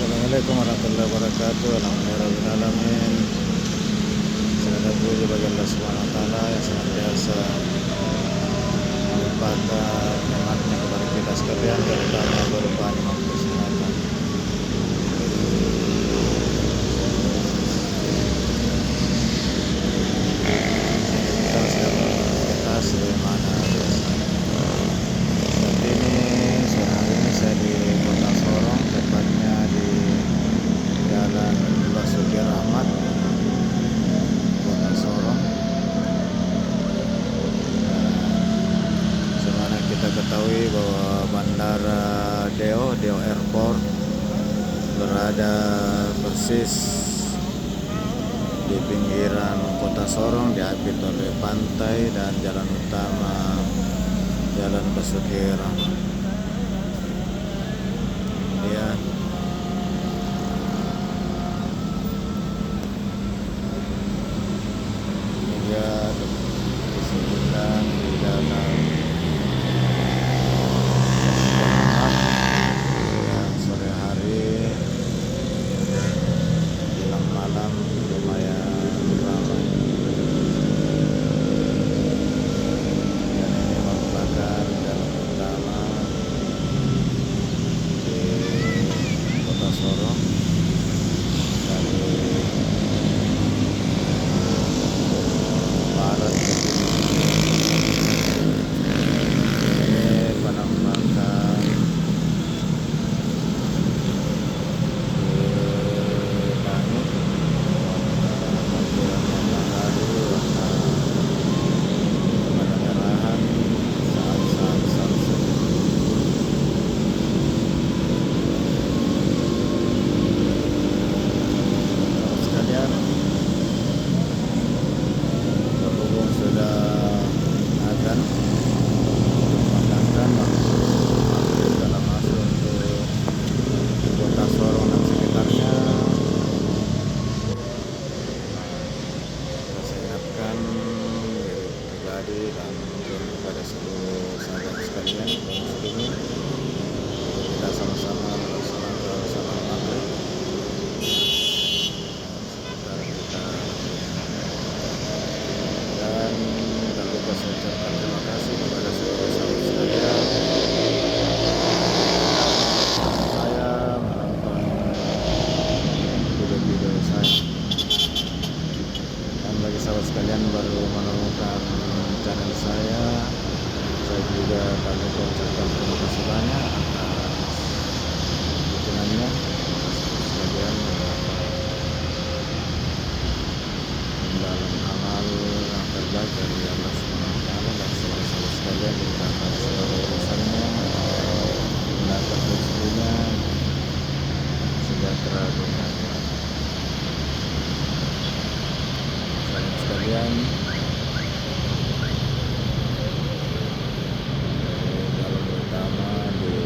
Assalamualaikum warahmatullahi wabarakatuh. Alhamdulillahirrahmanirrahim. Segala puji bagi Allah Subhanahu wa taala yang senantiasa melimpahkan nikmatnya kepada kita sekalian, terutama berupa nikmat kesehatan. Kita sedang beraktivitas sebagaimana biasanya. Saat ini sore hari ini saya di Kota Sorong, tepatnya di Jalan Basuki Rahmat, Kota Sorong. Semana kita ketahui bahwa Bandara Deo Airport berada persis di pinggiran Kota Sorong, diapit oleh pantai dan jalan utama Jalan Basuki Rahmat. Ya, hingga disebutkan di dalam yang sore hari jelang malam lumayan ramai. Dan ini merupakan jalan utama di Kota Sorong dari barat ke timur. Ini penampakan di langit, lampiran matahari warna kemerahan saat sunset. Sekalian, berhubung sudah akan mengandalkan waktu maghrib dalam masuk ke Kota Sorong dan sekitarnya, saya ingatkan diri pribadi dan mungkin kepada seluruh sahabat sekalian kaum muslimin, kita sama-sama melaksanakan salat maghrib sebentar kita. Dan tak lupa saya ucapkan terima kasih kepada seluruh sahabat sekalian saya menonton video-video saya. Dan bagi sahabat sekalian baru menemukan channel saya juga tak lupa ucapkan terima kasih banyak atas dukungannya. Terima kasih sekalian dalam amal yang terbaik dari Allah Subhanahu wa taala, dan semoga sahabat sekalian dimudahkan segala urusannya, dimudahkan rezekinya, sejahtera dunia akhirat. Sahabat sekalian, jalan utama di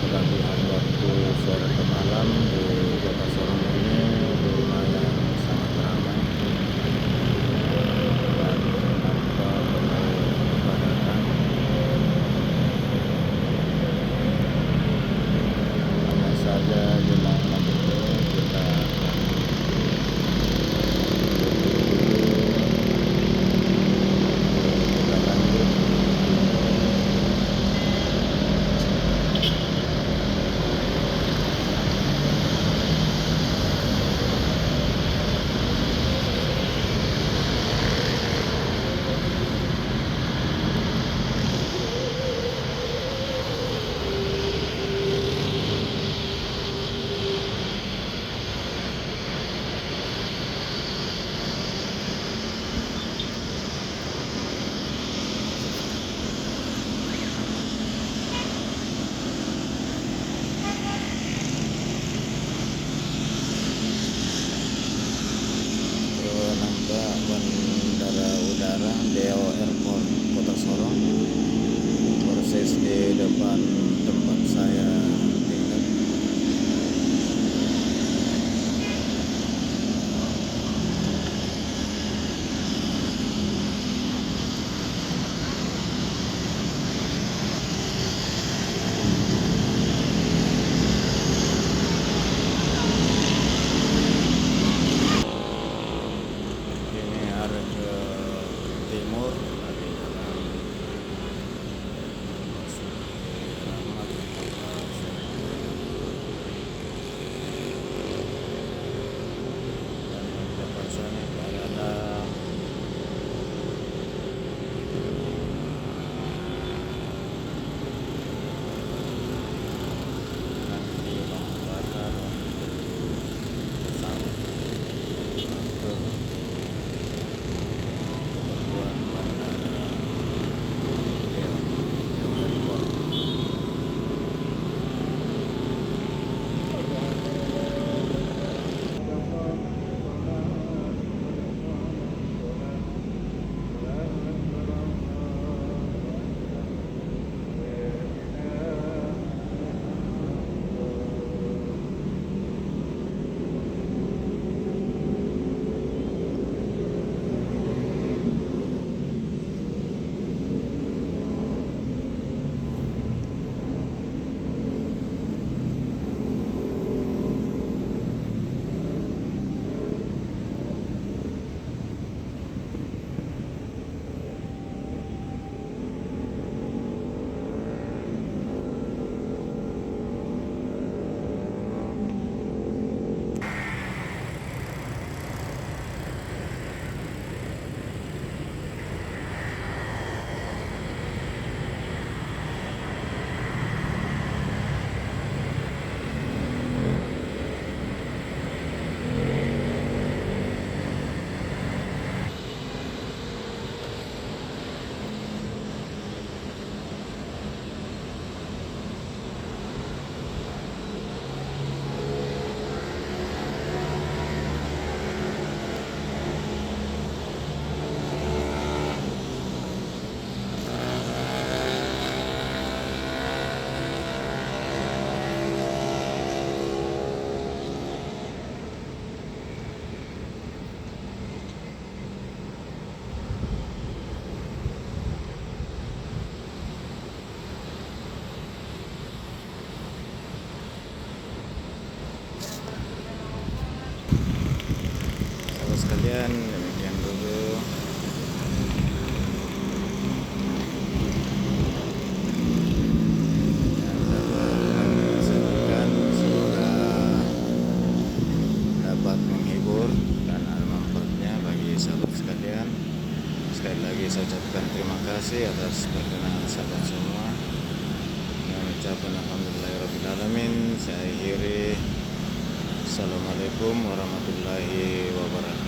pelabuhan waktu sore ke malam di Kota Sorong ini lumayan sangat ramai dan nampak kepadatan. Hanya saja jelang maghrib ini kita akan kita lanjut sekalian, demikian dulu yang dapat kami sampaikan. Semoga dapat menghibur dan ada manfaatnya bagi sahabat sekalian. Sekali lagi saya ucapkan terima kasih atas perkenan sahabat semua. Dengan ucapan alhamdulillahirrahmanirrahim, saya akhiri. Assalamualaikum warahmatullahi wabarakatuh.